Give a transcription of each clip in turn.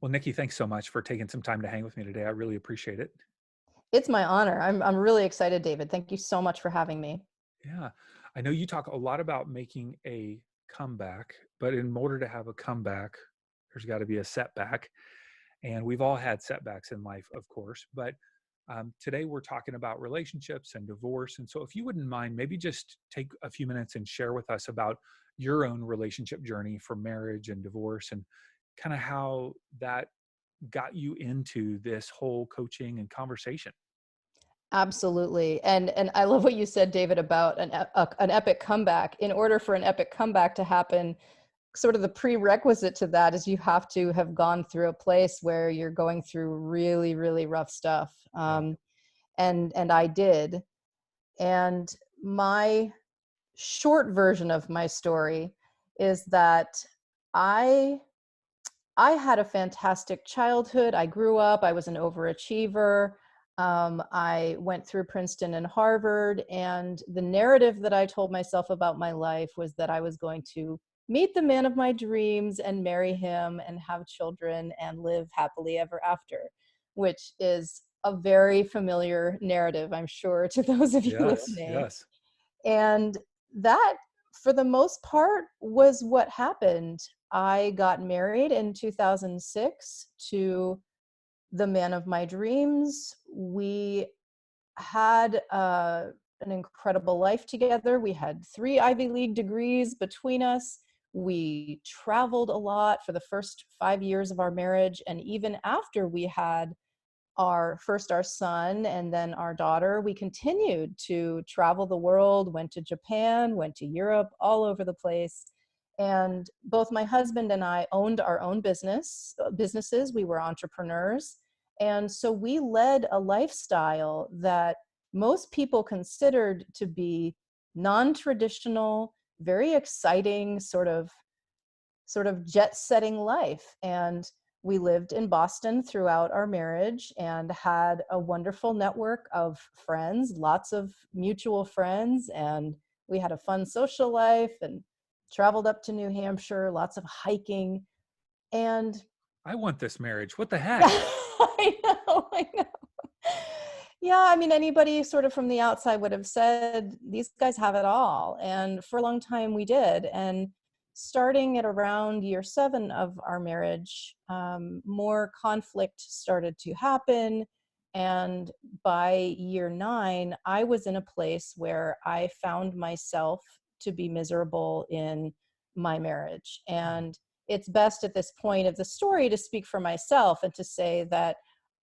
Well, Nikki, thanks so much for taking some time to hang with me today. I really appreciate it. It's my honor. I'm really excited, David. Thank you so much for having me. Yeah. I know you talk a lot about making a comeback, but in order to have a comeback, there's got to be a setback. And we've all had setbacks in life, of course. But today we're talking about relationships and divorce. And so, if you wouldn't mind, maybe just take a few minutes and share with us about your own relationship journey for marriage and divorce and kind of how that got you into this whole coaching and conversation. Absolutely. And I love what you said, David, about an epic comeback. In order for an epic comeback to happen, sort of the prerequisite to that is you have to have gone through a place where you're going through really, really rough stuff. Yeah. And I did. And my short version of my story is that I I had a fantastic childhood. I grew up, I was an overachiever. I went through Princeton and Harvard, and the narrative that I told myself about my life was that I was going to meet the man of my dreams and marry him and have children and live happily ever after, which is a very familiar narrative, I'm sure, to those of you Yes. listening. Yes. And that, for the most part, was what happened. I got married in 2006 to the man of my dreams. We had an incredible life together. We had 3 Ivy League degrees between us. We traveled a lot for the first 5 years of our marriage. And even after we had our son and then our daughter, we continued to travel the world, went to Japan, went to Europe, all over the place. And both my husband and I owned our own businesses. We were entrepreneurs. And so we led a lifestyle that most people considered to be non-traditional, very exciting, sort of jet setting life. And we lived in Boston throughout our marriage and had a wonderful network of friends, lots of mutual friends. And we had a fun social life and traveled up to New Hampshire, lots of hiking. And I want this marriage. What the heck? I know. Yeah, I mean, anybody sort of from the outside would have said, these guys have it all. And for a long time, we did. And starting at around year 7 of our marriage, more conflict started to happen. And by year 9, I was in a place where I found myself to be miserable in my marriage. And it's best at this point of the story to speak for myself and to say that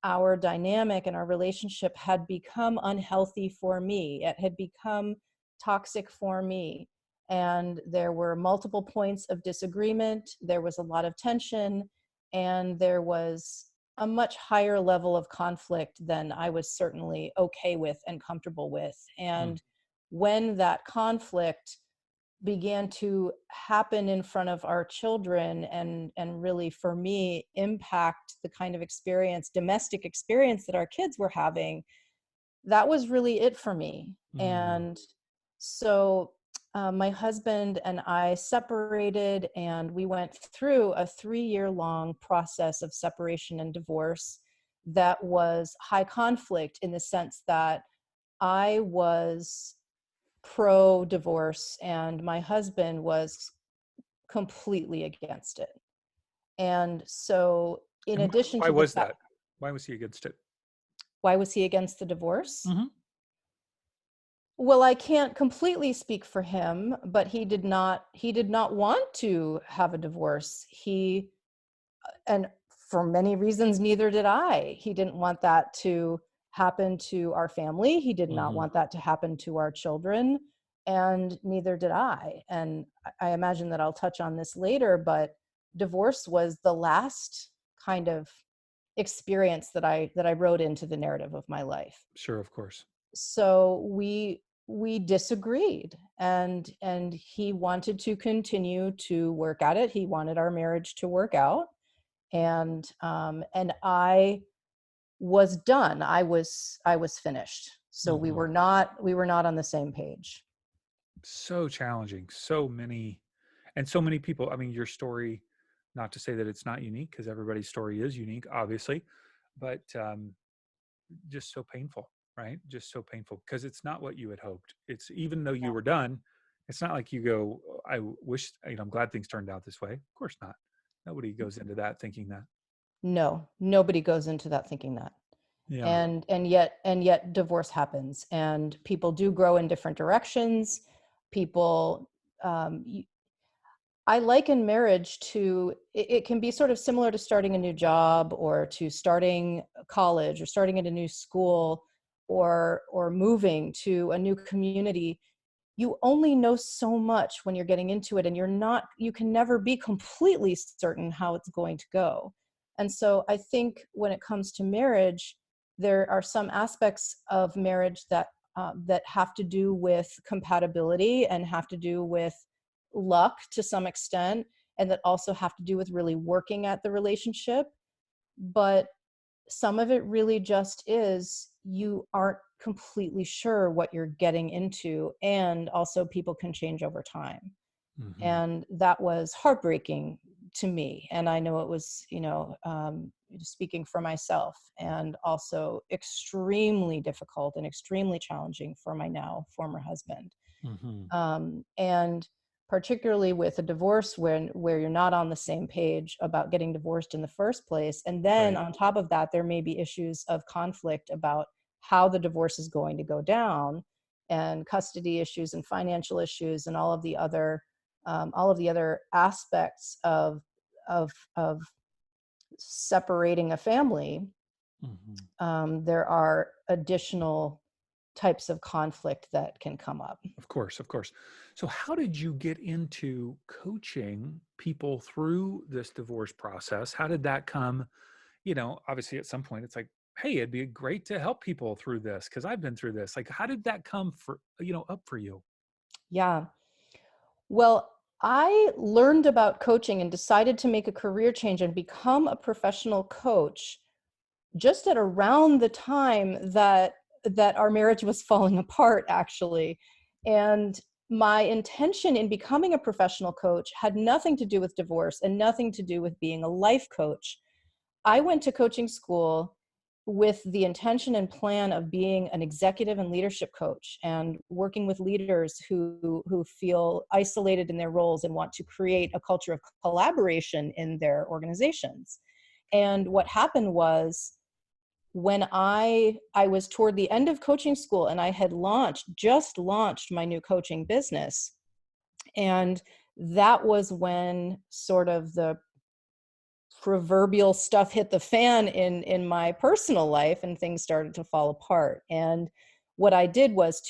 our dynamic and our relationship had become unhealthy for me. It had become toxic for me. And there were multiple points of disagreement. There was a lot of tension, and there was a much higher level of conflict than I was certainly okay with and comfortable with. Hmm. And when that conflict began to happen in front of our children and really, for me, impact the kind of domestic experience that our kids were having, that was really it for me. Mm. And so my husband and I separated, and we went through a 3-year long process of separation and divorce that was high conflict, in the sense that I was pro divorce and my husband was completely against it. And so, in And addition why to the was fact, that? Why was he against it? why was he against the divorce? Hmm. Well, I can't completely speak for him, but he did not want to have a divorce. And for many reasons, neither did I. He didn't want that to happen to our family. He did not Hmm. want that to happen to our children, and neither did I. And I imagine that I'll touch on this later, but divorce was the last kind of experience that I wrote into the narrative of my life. Sure, of course. So we disagreed, and he wanted to continue to work at it. He wanted our marriage to work out, and I was done. I was finished. So we Hmm. were not on the same page. So challenging. So many, and so many people. I mean, your story Not to say that it's not unique, because everybody's story is unique, obviously, but just so painful, right? Just so painful, because it's not what you had hoped. It's, even though you were done, it's not like you go, I wish, I'm glad things turned out this way. Of course not. Nobody goes into that thinking that. No, nobody goes into that thinking that. Yeah. And yet divorce happens, and people do grow in different directions. People, I liken marriage to, it can be sort of similar to starting a new job, or to starting college, or starting at a new school, or moving to a new community. You only know so much when you're getting into it, and you can never be completely certain how it's going to go. And so I think when it comes to marriage, there are some aspects of marriage that have to do with compatibility, and have to do with luck to some extent, and that also have to do with really working at the relationship. But some of it really just is, you aren't completely sure what you're getting into, and also people can change over time. Hmm. And that was heartbreaking to me, and I know it was, speaking for myself, and also extremely difficult and extremely challenging for my now former husband. Hmm. And particularly with a divorce, where you're not on the same page about getting divorced in the first place, and then Right. on top of that there may be issues of conflict about how the divorce is going to go down, and custody issues and financial issues, and all of the other aspects of separating a family. Hmm. There are additional types of conflict that can come up. Of course, of course. So, how did you get into coaching people through this divorce process? How did that come? Obviously, at some point, it's like, hey, it'd be great to help people through this because I've been through this. Like, how did that come up for you? Yeah. Well, I learned about coaching and decided to make a career change and become a professional coach just at around the time that our marriage was falling apart, actually. And my intention in becoming a professional coach had nothing to do with divorce, and nothing to do with being a life coach. I went to coaching school with the intention and plan of being an executive and leadership coach, and working with leaders who feel isolated in their roles and want to create a culture of collaboration in their organizations. And what happened was, when I was toward the end of coaching school, and I had just launched my new coaching business, and that was when sort of the proverbial stuff hit the fan in my personal life, and things started to fall apart. And what I did was,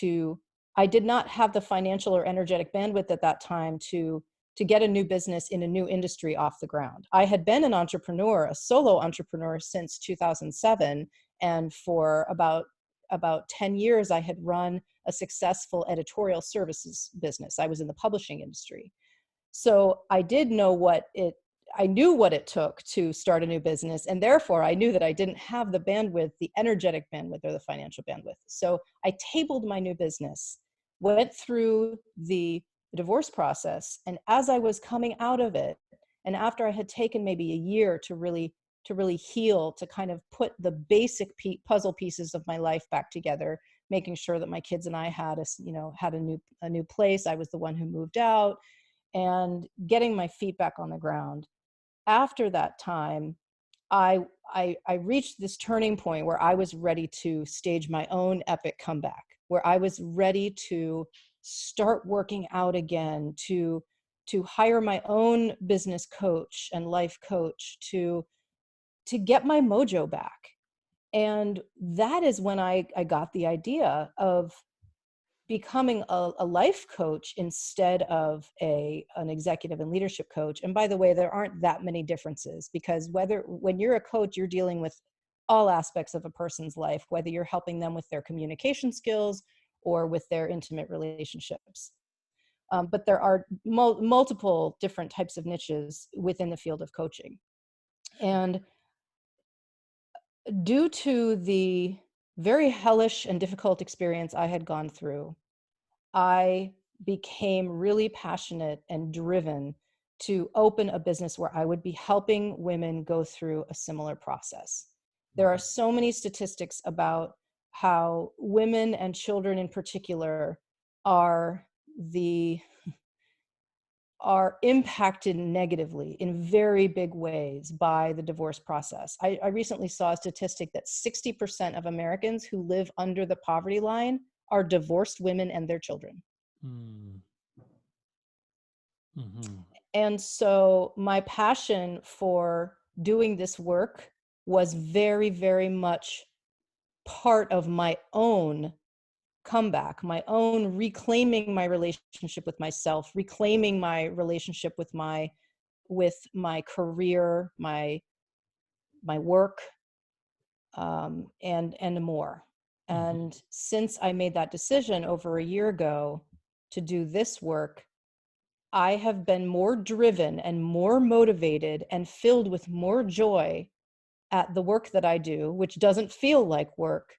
I did not have the financial or energetic bandwidth at that time to get a new business in a new industry off the ground. I had been an entrepreneur, a solo entrepreneur, since 2007, and for about 10 years I had run a successful editorial services business. I was in the publishing industry. So I knew what it took to start a new business, and therefore I knew that I didn't have the bandwidth, the energetic bandwidth, or the financial bandwidth. So I tabled my new business, went through the divorce process, and as I was coming out of it, and after I had taken maybe a year to really heal, to kind of put the basic puzzle pieces of my life back together, making sure that my kids and I had a new place. I was the one who moved out, and getting my feet back on the ground. After that time, I reached this turning point where I was ready to stage my own epic comeback, where I was ready to start working out again, to hire my own business coach and life coach, to get my mojo back. And that is when I got the idea of becoming a life coach instead of an executive and leadership coach. And by the way, there aren't that many differences, because when you're a coach, you're dealing with all aspects of a person's life, whether you're helping them with their communication skills or with their intimate relationships. But there are multiple different types of niches within the field of coaching. And due to the very hellish and difficult experience I had gone through, I became really passionate and driven to open a business where I would be helping women go through a similar process. There are so many statistics about how women and children in particular are impacted negatively in very big ways by the divorce process. I recently saw a statistic that 60% of Americans who live under the poverty line are divorced women and their children. Mm. Mm-hmm. And so my passion for doing this work was very, very much part of my own comeback, my own reclaiming my relationship with myself, reclaiming my relationship with my career, my work, and more. Mm-hmm. And since I made that decision over a year ago to do this work, I have been more driven and more motivated and filled with more joy at the work that I do, which doesn't feel like work,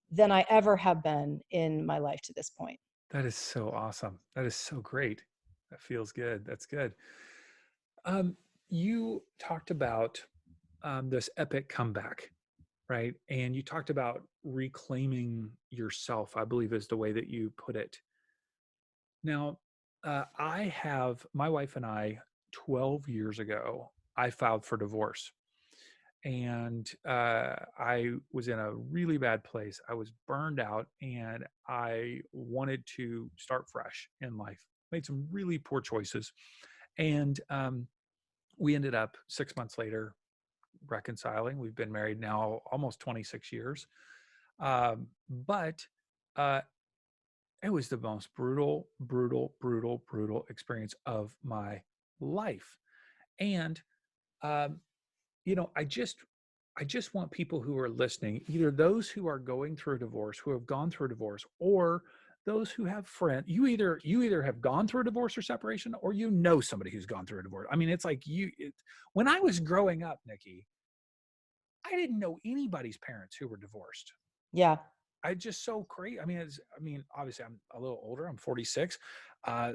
than I ever have been in my life to this point. That is so awesome. That is so great. That feels good. That's good. You talked about this epic comeback, right? And you talked about reclaiming yourself, I believe is the way that you put it. Now, my wife and I, 12 years ago, I filed for divorce. And I was in a really bad place. I was burned out and I wanted to start fresh in life. Made some really poor choices. And we ended up 6 months later reconciling. We've been married now almost 26 years. But uh, it was the most brutal experience of my life. And, um, I just want people who are listening, either those who are going through a divorce, who have gone through a divorce, or those who have friends. You either have gone through a divorce or separation, or you know somebody who's gone through a divorce. I mean, it's like when I was growing up, Nikki, I didn't know anybody's parents who were divorced. Yeah. I just so crazy. Obviously I'm a little older. I'm 46.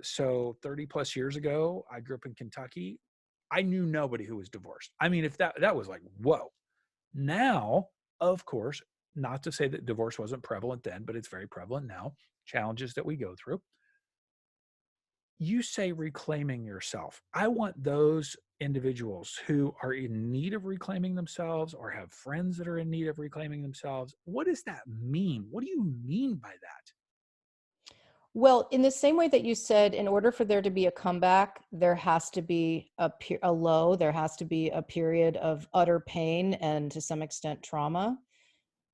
So 30 plus years ago, I grew up in Kentucky. I knew nobody who was divorced. I mean, if that was like, whoa. Now, of course, not to say that divorce wasn't prevalent then, but it's very prevalent now. Challenges that we go through. You say reclaiming yourself. I want those individuals who are in need of reclaiming themselves or have friends that are in need of reclaiming themselves. What does that mean? What do you mean by that? Well, in the same way that you said, in order for there to be a comeback, there has to be a low, there has to be a period of utter pain and to some extent trauma.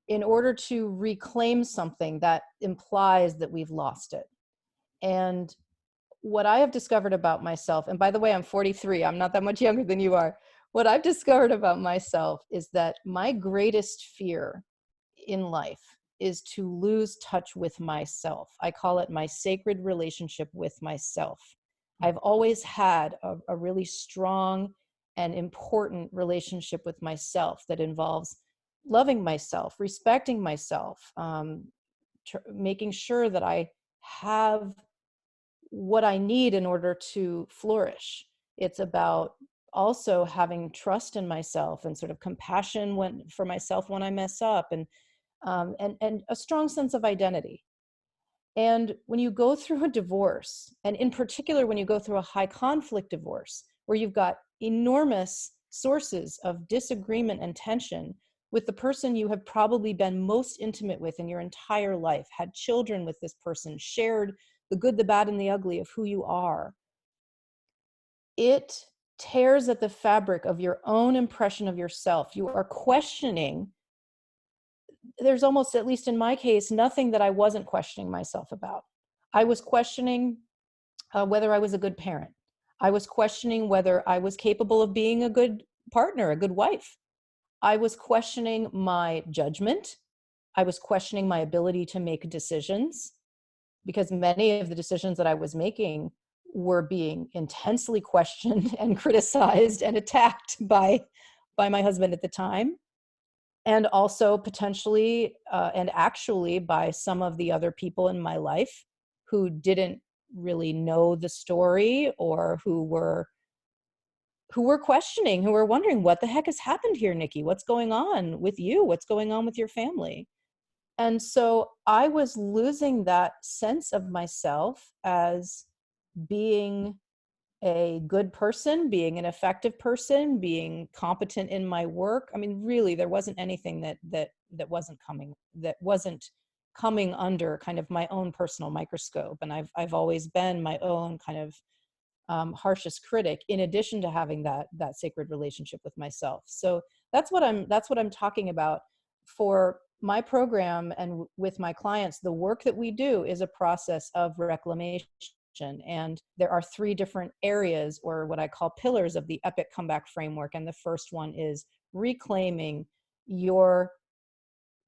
In order to reclaim something, that implies that we've lost it. And what I have discovered about myself, and by the way, I'm 43, I'm not that much younger than you are. What I've discovered about myself is that my greatest fear in life is to lose touch with myself. I call it my sacred relationship with myself. I've always had a really strong and important relationship with myself that involves loving myself, respecting myself, making sure that I have what I need in order to flourish. It's about also having trust in myself and sort of compassion for myself when I mess up, and a strong sense of identity. And when you go through a divorce, and in particular when you go through a high conflict divorce, where you've got enormous sources of disagreement and tension with the person you have probably been most intimate with in your entire life, had children with this person, shared the good, the bad, and the ugly of who you are, it tears at the fabric of your own impression of yourself. You are questioning. There's almost, at least in my case, nothing that I wasn't questioning myself about. I was questioning whether I was a good parent. I was questioning whether I was capable of being a good partner, a good wife. I was questioning my judgment. I was questioning my ability to make decisions, because many of the decisions that I was making were being intensely questioned and criticized and attacked by my husband at the time, and also potentially and actually by some of the other people in my life who didn't really know the story, or who were who were questioning, who were wondering, what the heck has happened here, Nikki? What's going on with you? What's going on with your family? And so I was losing that sense of myself as being a good person, being an effective person, being competent in my work. I mean, really, there wasn't anything that wasn't coming under kind of my own personal microscope. And I've always been my own kind of harshest critic, in addition to having that sacred relationship with myself. So that's what I'm talking about for my program and with my clients. The work that we do is a process of reclamation. And there are three different areas, or what I call pillars, of the epic comeback framework. And the first one is reclaiming your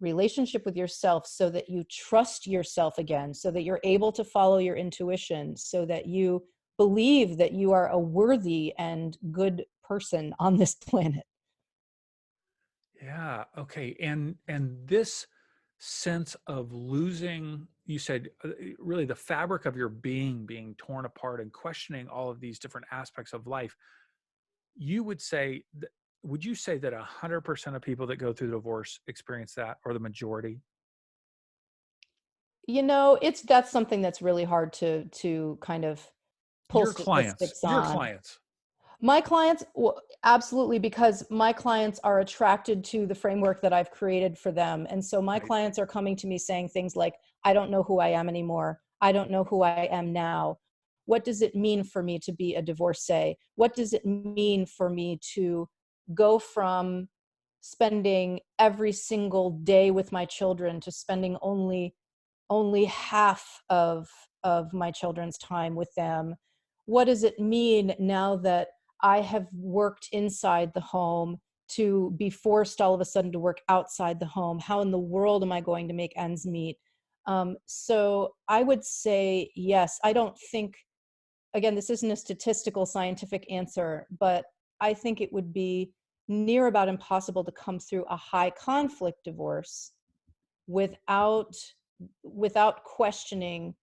relationship with yourself so that you trust yourself again, so that you're able to follow your intuition, so that you believe that you are a worthy and good person on this planet. Yeah. Okay. And this sense of losing, you said, really the fabric of your being torn apart and questioning all of these different aspects of life. You would say, would you say that 100% of people that go through divorce experience that, or the majority? You know, that's something that's really hard to kind of pull statistics Your on. clients, My clients, well, absolutely, because my clients are attracted to the framework that I've created for them. And so my right? clients are coming to me saying things like, I don't know who I am anymore. I don't know who I am now. What does it mean for me to be a divorcee? What does it mean for me to go from spending every single day with my children to spending only half of my children's time with them? What does it mean now that I have worked inside the home to be forced all of a sudden to work outside the home? How in the world am I going to make ends meet? So I would say yes. I don't think, again, this isn't a statistical scientific answer, but I think it would be near about impossible to come through a high conflict divorce without questioning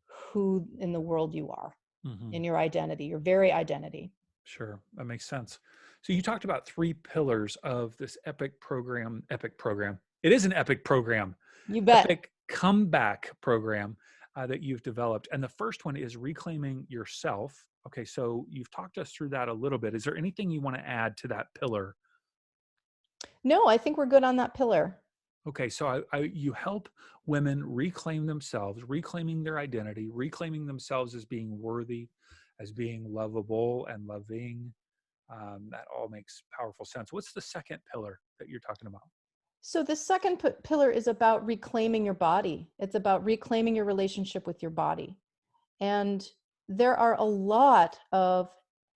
who in the world you are, Hmm. in your identity, your very identity. Sure, that makes sense. So you talked about three pillars of this epic program. Epic program. It is an epic program. You bet. Epic comeback program that you've developed. And the first one is reclaiming yourself. Okay, so you've talked us through that a little bit. Is there anything you want to add to that pillar? No, I think we're good on that pillar. Okay, so you help women reclaim themselves, reclaiming their identity, reclaiming themselves as being worthy, as being lovable and loving. That all makes powerful sense. What's the second pillar that you're talking about? So the second pillar is about reclaiming your body. It's about reclaiming your relationship with your body. And there are a lot of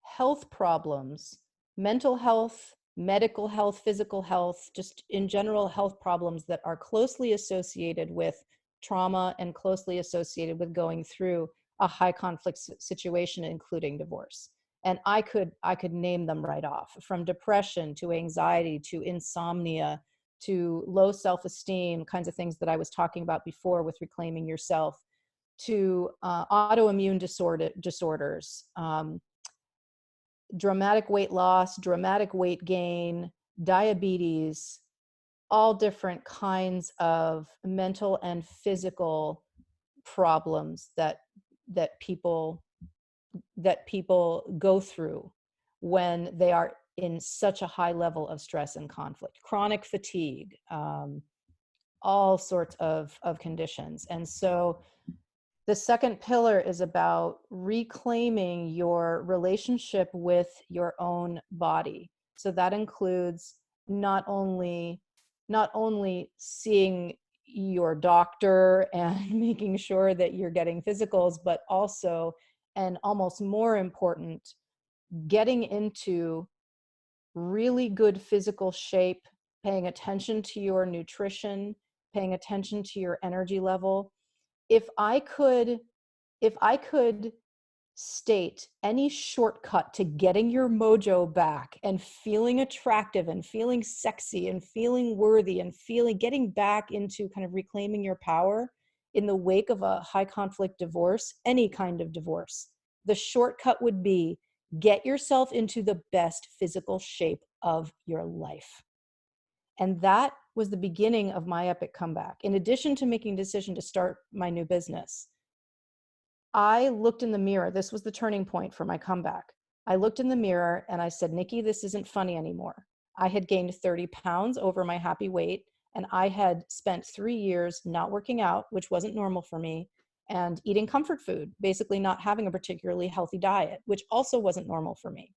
health problems, mental health, medical health, physical health, just in general health problems that are closely associated with trauma and closely associated with going through a high conflict situation, including divorce. And I could name them right off, from depression to anxiety to insomnia to low self-esteem, kinds of things that I was talking about before with reclaiming yourself, to autoimmune disorders, dramatic weight loss, dramatic weight gain, diabetes, all different kinds of mental and physical problems that people that people go through when they are in such a high level of stress and conflict, chronic fatigue, all sorts of conditions. And so the second pillar is about reclaiming your relationship with your own body. So that includes not only seeing your doctor and making sure that you're getting physicals, but also, and almost more important, getting into really good physical shape, paying attention to your nutrition, paying attention to your energy level. If I could state any shortcut to getting your mojo back and feeling attractive and feeling sexy and feeling worthy and getting back into kind of reclaiming your power in the wake of a high conflict divorce, any kind of divorce, the shortcut would be Get yourself into the best physical shape of your life. And that was the beginning of my epic comeback. In addition to making a decision to start my new business, I looked in the mirror. This was the turning point for my comeback. I looked in the mirror and I said, Nikki, this isn't funny anymore. I had gained 30 pounds over my happy weight, and I had spent 3 years not working out, which wasn't normal for me, and eating comfort food, basically not having a particularly healthy diet, which also wasn't normal for me.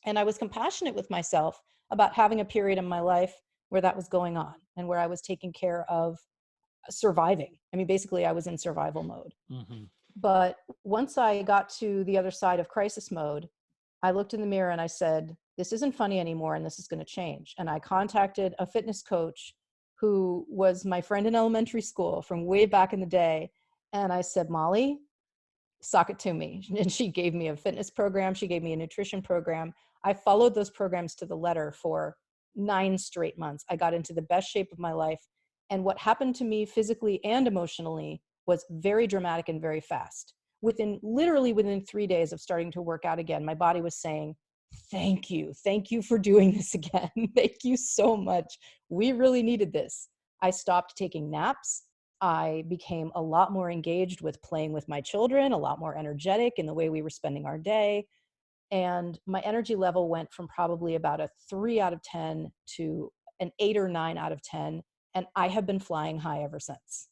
And I was compassionate with myself about having a period in my life where that was going on and where I was taking care of surviving. I mean, basically, I was in survival mode. Mm-hmm. But once I got to the other side of crisis mode, I looked in the mirror and I said, this isn't funny anymore, and this is going to change. And I contacted a fitness coach who was my friend in elementary school from way back in the day. And I said, Molly, sock it to me. And she gave me a fitness program. She gave me a nutrition program. I followed those programs to the letter for 9 straight months. I got into the best shape of my life. And what happened to me physically and emotionally was very dramatic and very fast. Literally within 3 days of starting to work out again, my body was saying, thank you. Thank you for doing this again. Thank you so much. We really needed this. I stopped taking naps. I became a lot more engaged with playing with my children, a lot more energetic in the way we were spending our day. And my energy level went from probably about a 3 out of 10 to an 8 or 9 out of 10. And I have been flying high ever since.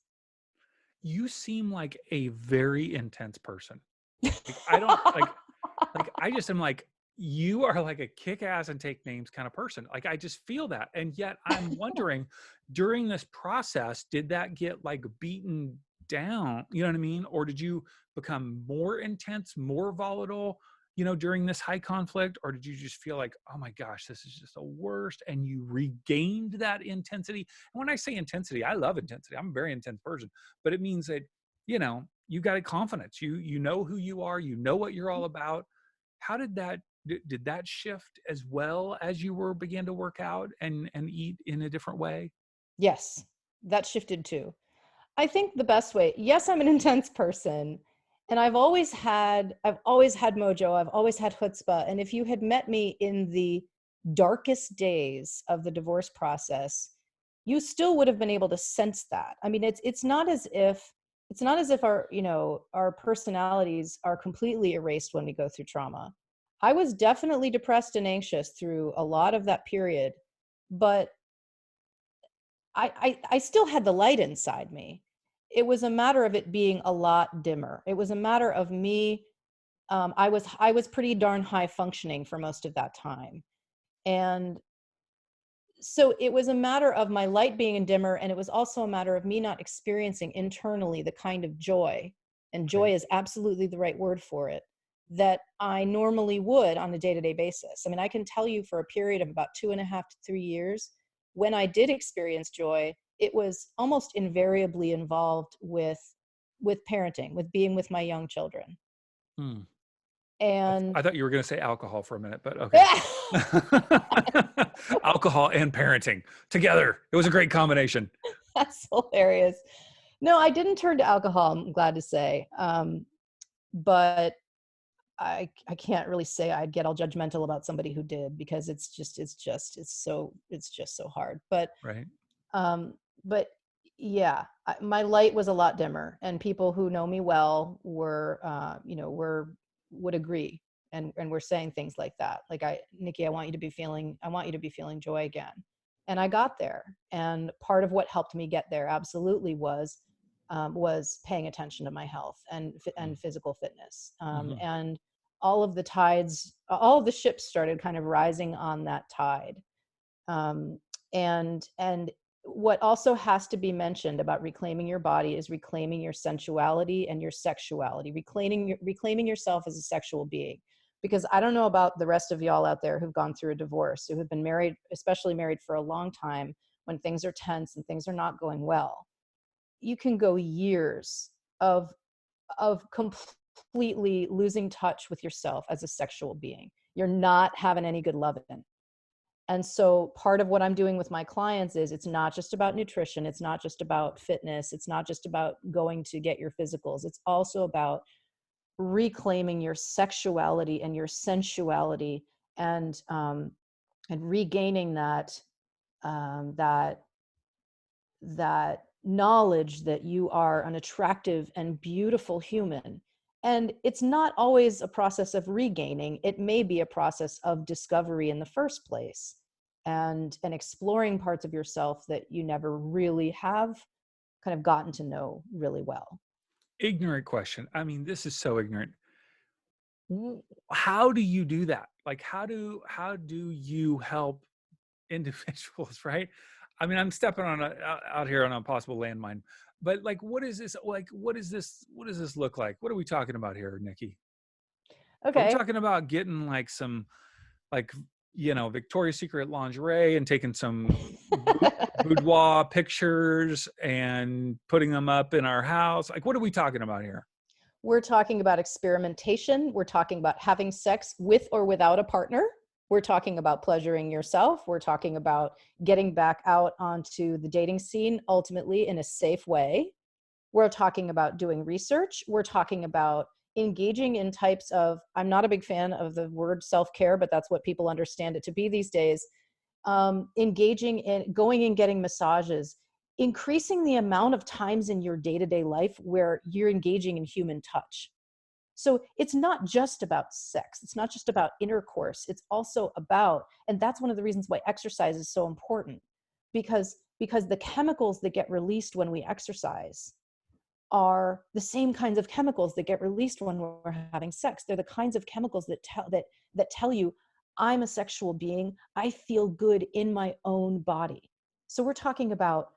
You seem like a very intense person. Like, I don't like I just am like, you are like a kick ass and take names kind of person. Like, I just feel that. And yet I'm wondering, during this process, did that get like beaten down? You know what I mean? Or did you become more intense, more volatile, during this high conflict? Or did you just feel like, oh my gosh, this is just the worst? And you regained that intensity. And when I say intensity, I love intensity. I'm a very intense person, but it means that, you got a confidence. You know who you are, you know what you're all about. How did that shift as well as you began to work out and eat in a different way? Yes, that shifted too. I think the best way, yes, I'm an intense person, and I've always had mojo, I've always had chutzpah. And if you had met me in the darkest days of the divorce process, you still would have been able to sense that. I mean, it's not as if our personalities are completely erased when we go through trauma. I was definitely depressed and anxious through a lot of that period, but I still had the light inside me. It was a matter of it being a lot dimmer. It was a matter of me. I was pretty darn high functioning for most of that time, and so it was a matter of my light being dimmer, and it was also a matter of me not experiencing internally the kind of joy, and Right. joy is absolutely the right word for it, that I normally would on a day-to-day basis. I mean, I can tell you for a period of about 2.5 to 3 years, when I did experience joy, it was almost invariably involved with parenting, with being with my young children. Hmm. I And thought you were going to say alcohol for a minute, but okay. Alcohol and parenting together. It was a great combination. that's hilarious. No, I didn't turn to alcohol, I'm glad to say. But I can't really say I'd get all judgmental about somebody who did, because it's just so hard. Right. Um, but yeah, my light was a lot dimmer, and people who know me well would agree, and were saying things like that, like, Nikki, I want you to be feeling joy again. And I got there, and part of what helped me get there absolutely was paying attention to my health and physical fitness. Mm-hmm. And all of the ships started kind of rising on that tide. And what also has to be mentioned about reclaiming your body is reclaiming your sensuality and your sexuality, reclaiming yourself as a sexual being. Because I don't know about the rest of y'all out there who've gone through a divorce, who have been married, especially married for a long time, when things are tense and things are not going well. You can go years of completely losing touch with yourself as a sexual being. You're not having any good loving. And so part of what I'm doing with my clients is, it's not just about nutrition. It's not just about fitness. It's not just about going to get your physicals. It's also about reclaiming your sexuality and your sensuality, and regaining that that knowledge that you are an attractive and beautiful human. And it's not always a process of regaining. It may be a process of discovery in the first place, and exploring parts of yourself that you never really have kind of gotten to know really well. Ignorant question. I mean, this is so ignorant. How do you do that? Like, how do you help individuals, right? I mean, I'm stepping on out here on a possible landmine, but like, what is this? Like, what is this? What does this look like? What are we talking about here, Nikki? Are we Okay. talking about getting like some, like, Victoria's Secret lingerie and taking some boudoir pictures and putting them up in our house? Like, what are we talking about here? We're talking about experimentation. We're talking about having sex with or without a partner. We're talking about pleasuring yourself. We're talking about getting back out onto the dating scene, ultimately in a safe way. We're talking about doing research. We're talking about engaging in types of, I'm not a big fan of the word self-care, but that's what people understand it to be these days. Engaging in going and getting massages, increasing the amount of times in your day-to-day life where you're engaging in human touch. So it's not just about sex. It's not just about intercourse. It's also about, and that's one of the reasons why exercise is so important, because the chemicals that get released when we exercise are the same kinds of chemicals that get released when we're having sex. They're the kinds of chemicals that tell you, I'm a sexual being. I feel good in my own body. So we're talking about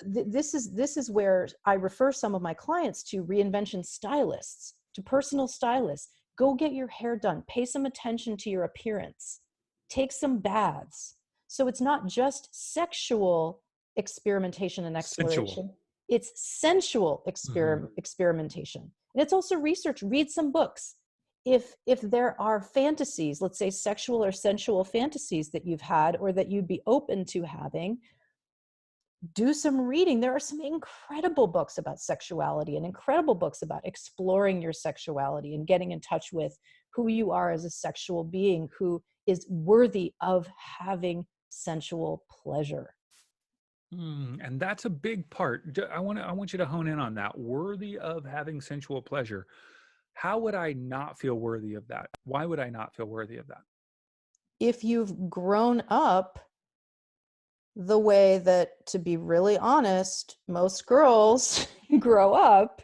this is where I refer some of my clients to reinvention stylists, to personal stylists. Go get your hair done. Pay some attention to your appearance. Take some baths. So it's not just sexual experimentation and Sensual. exploration. It's sensual Mm-hmm. experimentation. And it's also research. Read some books. If there are fantasies, let's say sexual or sensual fantasies that you've had or that you'd be open to having, do some reading. There are some incredible books about sexuality and incredible books about exploring your sexuality and getting in touch with who you are as a sexual being who is worthy of having sensual pleasure. And that's a big part. I want you to hone in on that. Worthy of having sensual pleasure. How would I not feel worthy of that? Why would I not feel worthy of that? If you've grown up the way that, to be really honest, most girls grow up,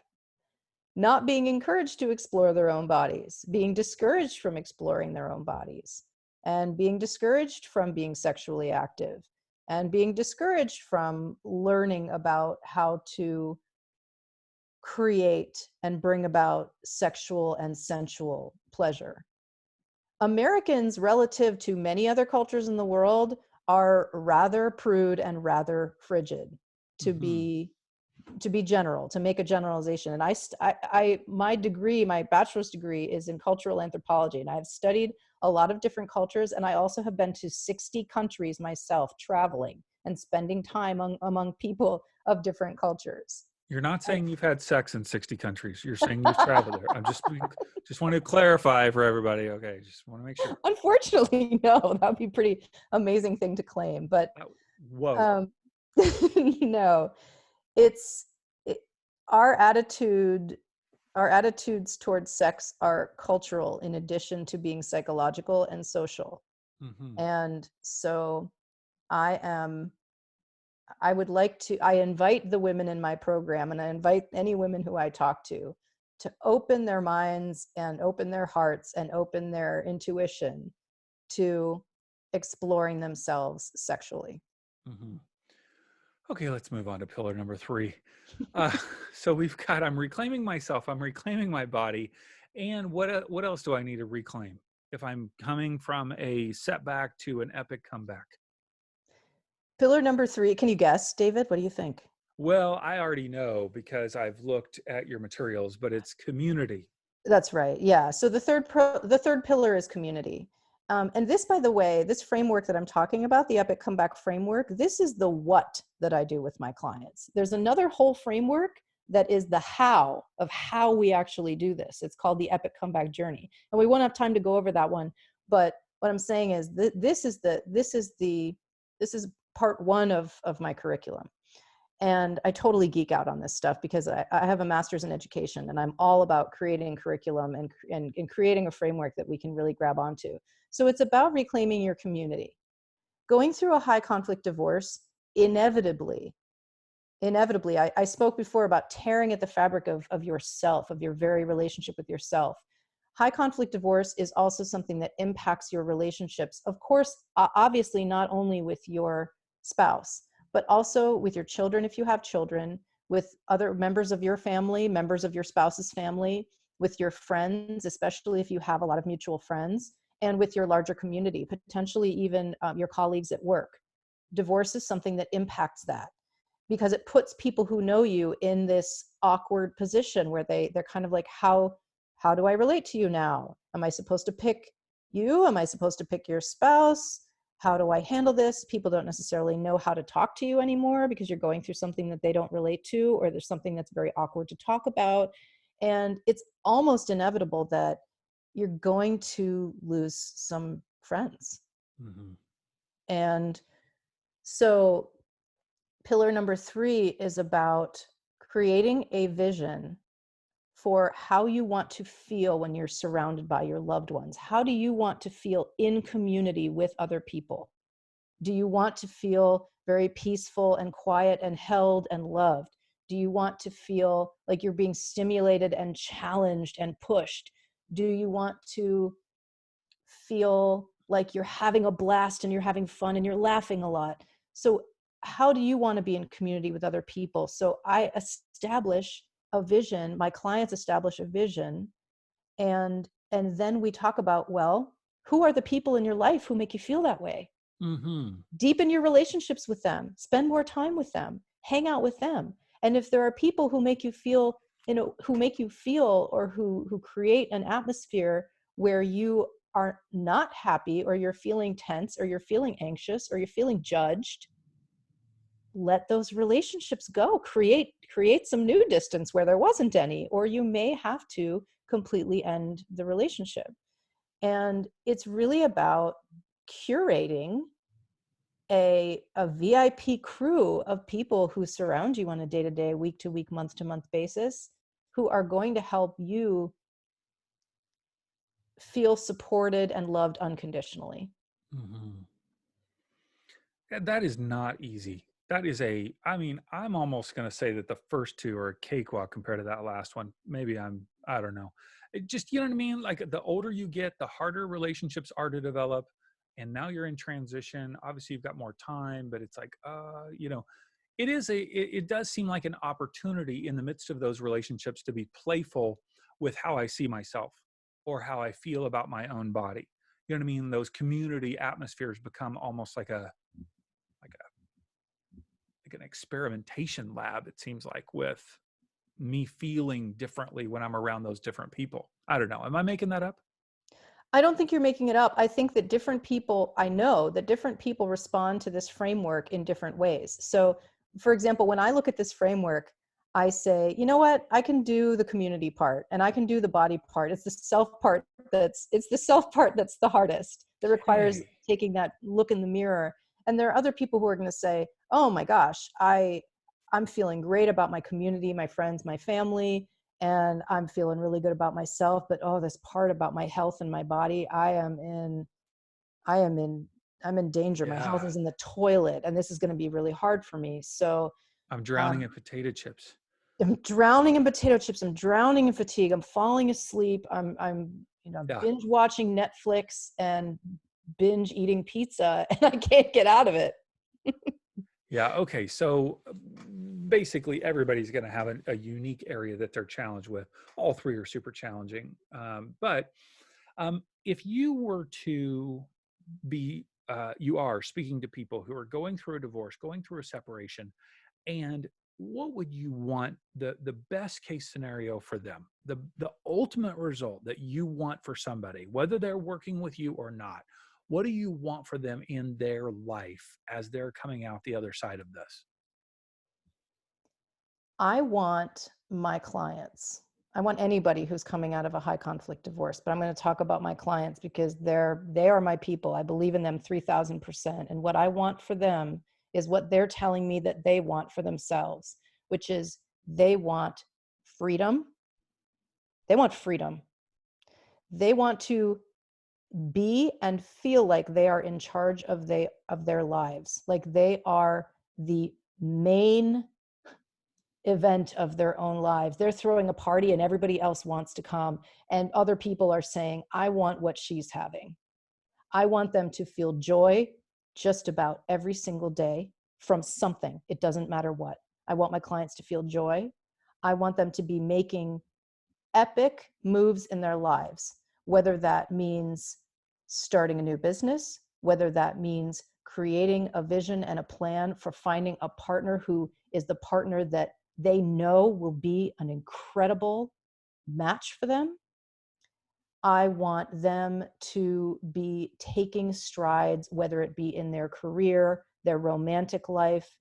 not being encouraged to explore their own bodies, being discouraged from exploring their own bodies, and being discouraged from being sexually active, and being discouraged from learning about how to create and bring about sexual and sensual pleasure. Americans, relative to many other cultures in the world, are rather prude and rather frigid, to Mm-hmm. be general, to make a generalization. And my degree, my bachelor's degree, is in cultural anthropology, and I've studied a lot of different cultures, and I also have been to 60 countries myself, traveling and spending time among people of different cultures. You're not And saying you've had sex in 60 countries. You're saying you've traveled there. I'm just want to clarify for everybody. Okay, just want to make sure. unfortunately, no, that would be a pretty amazing thing to claim. But Uh, Whoa. um, no, it's it, our attitude our attitudes towards sex are cultural in addition to being psychological and social. Mm-hmm. And so i am I invite the women in my program, and I invite any women who I talk to open their minds and open their hearts and open their intuition to exploring themselves sexually. Mm-hmm. Okay, let's move on to pillar number 3. Uh, so we've got, I'm reclaiming myself, I'm reclaiming my body, and what else do I need to reclaim if I'm coming from a setback to an epic comeback? Pillar number 3, can you guess, David? What do you think? Well, I already know because I've looked at your materials, but it's community. That's right. Yeah. So the third pillar is community. And this, by the way, this framework that I'm talking about, the Epic Comeback framework, this is the what that I do with my clients. There's another whole framework that is the how of how we actually do this. It's called the Epic Comeback Journey. And we won't have time to go over that one, but what I'm saying is this is part one of my curriculum. And I totally geek out on this stuff because I have a master's in education, and I'm all about creating curriculum and creating a framework that we can really grab onto. So it's about reclaiming your community. Going through a high conflict divorce, inevitably, I spoke before about tearing at the fabric of yourself, of your very relationship with yourself. High conflict divorce is also something that impacts your relationships. Of course, obviously, not only with your spouse, but also with your children, if you have children, with other members of your family, members of your spouse's family, with your friends, especially if you have a lot of mutual friends, and with your larger community, potentially even your colleagues at work. Divorce is something that impacts that because it puts people who know you in this awkward position where they're kind of like, how do I relate to you now? Am I supposed to pick you? Am I supposed to pick your spouse? How do I handle this? People don't necessarily know how to talk to you anymore because you're going through something that they don't relate to, or there's something that's very awkward to talk about. And it's almost inevitable that you're going to lose some friends. Mm-hmm. And so pillar number 3 is about creating a vision for how you want to feel when you're surrounded by your loved ones. How do you want to feel in community with other people? Do you want to feel very peaceful and quiet and held and loved? Do you want to feel like you're being stimulated and challenged and pushed? Do you want to feel like you're having a blast and you're having fun and you're laughing a lot? So how do you want to be in community with other people? So I establish a vision, my clients establish a vision, and then we talk about, well, who are the people in your life who make you feel that way? Mm-hmm. Deepen your relationships with them, spend more time with them, hang out with them. And if there are people who make you feel, who make you feel, or who create an atmosphere where you are not happy, or you're feeling tense, or you're feeling anxious, or you're feeling judged, let those relationships go. Create some new distance where there wasn't any, or you may have to completely end the relationship. And it's really about curating a VIP crew of people who surround you on a day-to-day, week-to-week, month-to-month basis, who are going to help you feel supported and loved unconditionally. Mm-hmm. That is not easy. I mean, I'm almost going to say that the first two are a cakewalk compared to that last one. Maybe I don't know. It just, you know what I mean? Like the older you get, the harder relationships are to develop. And now you're in transition. Obviously, you've got more time, but it's like, it does seem like an opportunity in the midst of those relationships to be playful with how I see myself or how I feel about my own body. You know what I mean? Those community atmospheres become almost like a like an experimentation lab, it seems like, with me feeling differently when I'm around those different people. I don't know, am I making that up? I don't think you're making it up. I think that I know that different people respond to this framework in different ways. So, for example, when I look at this framework, I say, you know what, I can do the community part and I can do the body part. It's the self part that's the hardest, that requires Okay. taking that look in the mirror. And there are other people who are going to say, oh my gosh, I'm feeling great about my community, my friends, my family, and I'm feeling really good about myself, but oh, this part about my health and my body, I am in I'm in danger. My health Yeah, is in the toilet, and this is going to be really hard for me. So I'm drowning um, in potato chips. I'm drowning in potato chips. I'm drowning in fatigue. I'm falling asleep. I'm Yeah. binge watching Netflix and binge eating pizza, and I can't get out of it. Yeah. Okay. So basically, everybody's going to have a unique area that they're challenged with. All three are super challenging. But if you were to you are speaking to people who are going through a divorce, going through a separation, and what would you want the best case scenario for them, the ultimate result that you want for somebody, whether they're working with you or not? What do you want for them in their life as they're coming out the other side of this? I want my clients, I want anybody who's coming out of a high conflict divorce, but I'm going to talk about my clients because they are my people. I believe in them 3000%. And what I want for them is what they're telling me that they want for themselves, which is they want freedom. They want freedom. They want to be and feel like they are in charge of their lives, like they are the main event of their own lives. They're throwing a party and everybody else wants to come, and other people are saying, I want what she's having. I want them to feel joy just about every single day from something. It doesn't matter what. I want my clients to feel joy. I want them to be making epic moves in their lives, whether that means starting a new business, whether that means creating a vision and a plan for finding a partner who is the partner that they know will be an incredible match for them. I want them to be taking strides, whether it be in their career, their romantic life,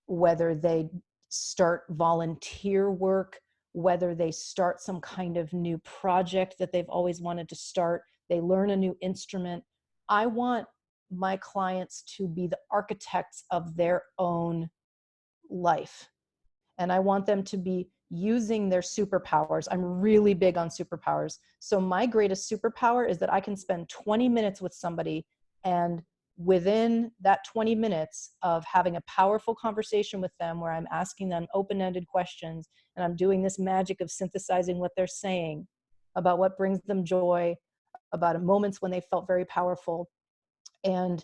whether they start volunteer work, whether they start some kind of new project that they've always wanted to start, they learn a new instrument. I want my clients to be the architects of their own life. And I want them to be using their superpowers. I'm really big on superpowers. So my greatest superpower is that I can spend 20 minutes with somebody, and within that 20 minutes of having a powerful conversation with them where I'm asking them open-ended questions and I'm doing this magic of synthesizing what they're saying about what brings them joy, about moments when they felt very powerful. And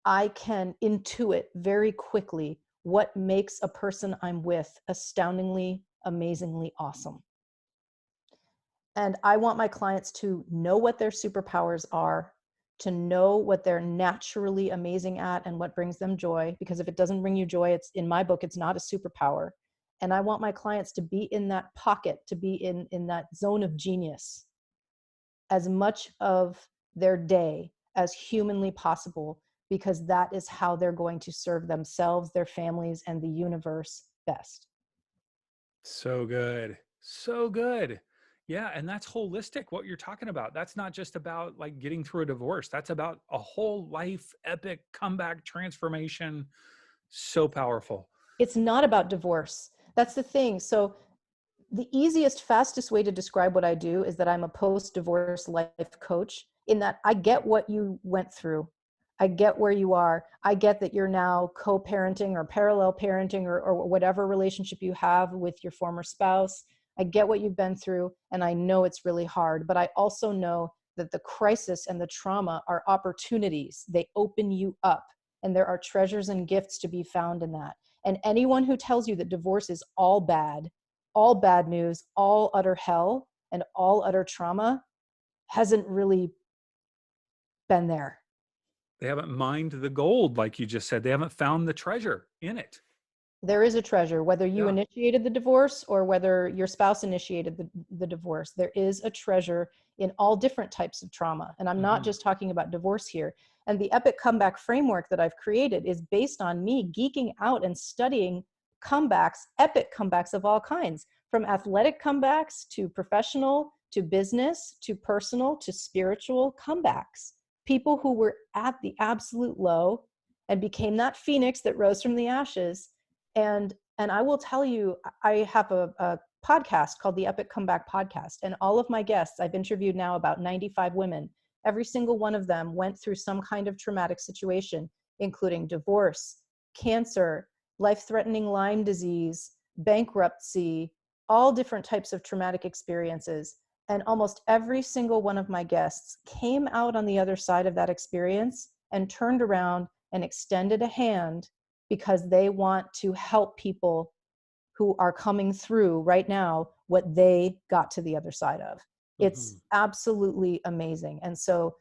I can intuit very quickly what makes a person I'm with astoundingly, amazingly awesome. And I want my clients to know what their superpowers are, to know what they're naturally amazing at and what brings them joy. Because if it doesn't bring you joy, it's, in my book, it's not a superpower. And I want my clients to be in that pocket, to be in that zone of genius as much of their day as humanly possible, because that is how they're going to serve themselves, their families, and the universe best. So good. So good. Yeah. And that's holistic, what you're talking about. That's not just about like getting through a divorce. That's about a whole life epic comeback transformation. So powerful. It's not about divorce. That's the thing. So the easiest, fastest way to describe what I do is that I'm a post-divorce life coach, in that I get what you went through. I get where you are. I get that you're now co-parenting or parallel parenting, or whatever relationship you have with your former spouse. I get what you've been through, and I know it's really hard, but I also know that the crisis and the trauma are opportunities. They open you up, and there are treasures and gifts to be found in that. And anyone who tells you that divorce is all bad news, all utter hell, and all utter trauma hasn't really been there. They haven't mined the gold, like you just said. They haven't found the treasure in it. There is a treasure, whether you Yeah. initiated the divorce or whether your spouse initiated the divorce. There is a treasure in all different types of trauma. And I'm not Mm-hmm. just talking about divorce here. And the epic comeback framework that I've created is based on me geeking out and studying comebacks, epic comebacks of all kinds, from athletic comebacks to professional to business to personal to spiritual comebacks. People who were at the absolute low and became that phoenix that rose from the ashes. And I will tell you, I have a podcast called the Epic Comeback Podcast, and all of my guests, I've interviewed now about 95 women. Every single one of them went through some kind of traumatic situation, including divorce, cancer, life-threatening Lyme disease, bankruptcy, all different types of traumatic experiences. And almost every single one of my guests came out on the other side of that experience and turned around and extended a hand, because they want to help people who are coming through right now what they got to the other side of. Mm-hmm. It's absolutely amazing. And so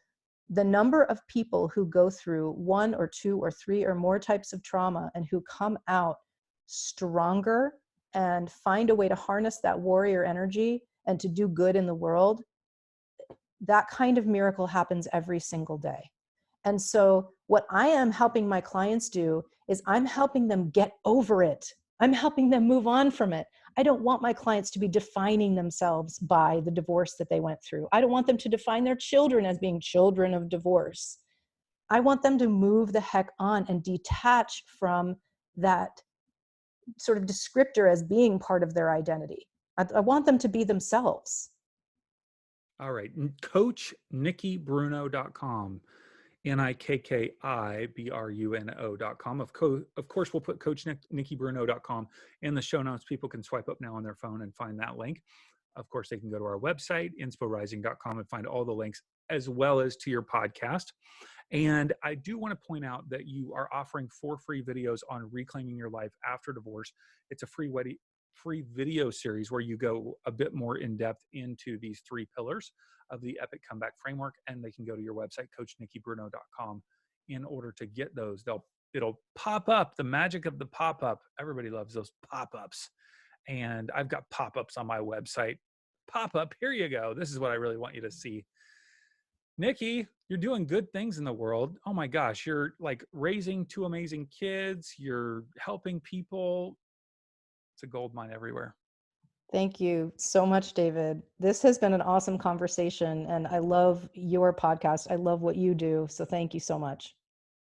the number of people who go through one or two or three or more types of trauma and who come out stronger and find a way to harness that warrior energy and to do good in the world, that kind of miracle happens every single day. And so what I am helping my clients do is I'm helping them get over it. I'm helping them move on from it. I don't want my clients to be defining themselves by the divorce that they went through. I don't want them to define their children as being children of divorce. I want them to move the heck on and detach from that sort of descriptor as being part of their identity. I want them to be themselves. All right. CoachNikkiBruno.com. NIKKIBRUNO.com. Of course, we'll put CoachNikkiBruno.com in the show notes. People can swipe up now on their phone and find that link. Of course, they can go to our website, insporising.com, and find all the links, as well as to your podcast. And I do want to point out that you are offering 4 free videos on reclaiming your life after divorce. It's a free video series where you go a bit more in depth into these 3 pillars of the Epic Comeback Framework. And they can go to your website, CoachNikkiBruno.com, in order to get those. It'll pop up, the magic of the pop-up. Everybody loves those pop-ups. And I've got pop-ups on my website. Pop-up, here you go. This is what I really want you to see. Nikki, you're doing good things in the world. Oh my gosh, you're like raising 2 amazing kids. You're helping people. It's a gold mine everywhere. Thank you so much, David. This has been an awesome conversation, and I love your podcast. I love what you do. So thank you so much.